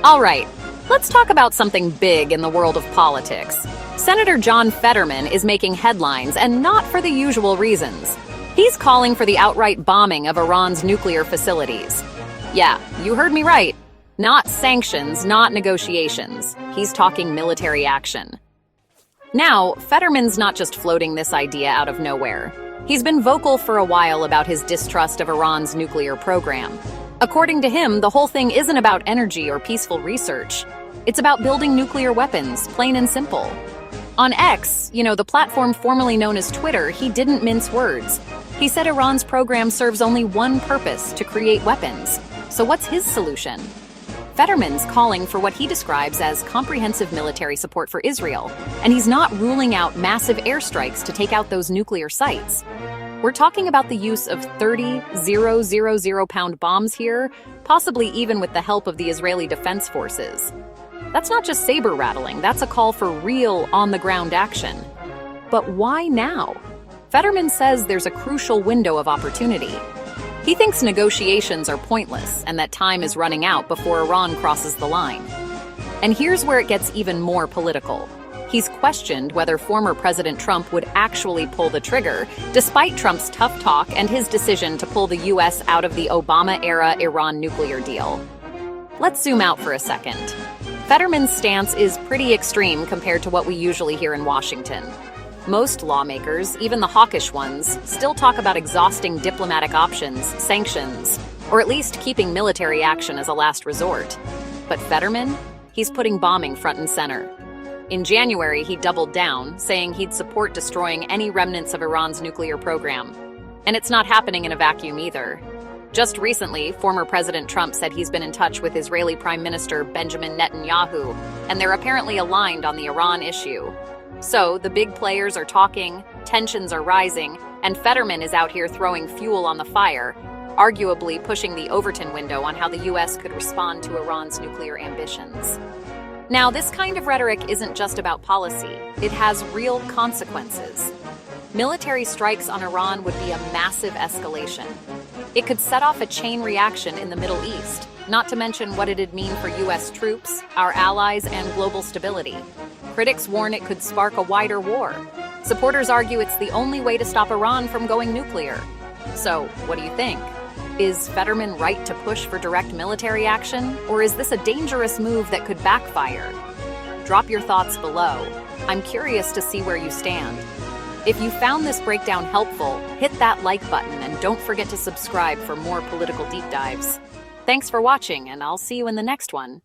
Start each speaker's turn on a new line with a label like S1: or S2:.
S1: All right, let's talk about something big in the world of politics. Senator John Fetterman is making headlines, and not for the usual reasons. He's calling for the outright bombing of Iran's nuclear facilities. Yeah, you heard me right. Not sanctions, not negotiations. He's talking military action. Now, Fetterman's not just floating this idea out of nowhere. He's been vocal for a while about his distrust of Iran's nuclear program. According to him, the whole thing isn't about energy or peaceful research. It's about building nuclear weapons, plain and simple. On X, the platform formerly known as Twitter, he didn't mince words. He said Iran's program serves only one purpose: to create weapons. So what's his solution? Fetterman's calling for what he describes as comprehensive military support for Israel, and he's not ruling out massive airstrikes to take out those nuclear sites. We're talking about the use of 30,000-pound bombs here, possibly even with the help of the Israeli Defense Forces. That's not just saber-rattling, that's a call for real, on-the-ground action. But why now? Fetterman says there's a crucial window of opportunity. He thinks negotiations are pointless and that time is running out before Iran crosses the line. And here's where it gets even more political. He's questioned whether former President Trump would actually pull the trigger, despite Trump's tough talk and his decision to pull the U.S. out of the Obama-era Iran nuclear deal. Let's zoom out for a second. Fetterman's stance is pretty extreme compared to what we usually hear in Washington. Most lawmakers, even the hawkish ones, still talk about exhausting diplomatic options, sanctions, or at least keeping military action as a last resort. But Fetterman? He's putting bombing front and center. In January, he doubled down, saying he'd support destroying any remnants of Iran's nuclear program. And it's not happening in a vacuum either. Just recently, former President Trump said he's been in touch with Israeli Prime Minister Benjamin Netanyahu, and they're apparently aligned on the Iran issue. So, the big players are talking, tensions are rising, and Fetterman is out here throwing fuel on the fire, arguably pushing the Overton window on how the U.S. could respond to Iran's nuclear ambitions. Now, this kind of rhetoric isn't just about policy. It has real consequences. Military strikes on Iran would be a massive escalation. It could set off a chain reaction in the Middle East, not to mention what it'd mean for U.S. troops, our allies, and global stability. Critics warn it could spark a wider war. Supporters argue it's the only way to stop Iran from going nuclear. So, what do you think? Is Fetterman right to push for direct military action, or is this a dangerous move that could backfire? Drop your thoughts below. I'm curious to see where you stand. If you found this breakdown helpful, hit that like button and don't forget to subscribe for more political deep dives. Thanks for watching, and I'll see you in the next one.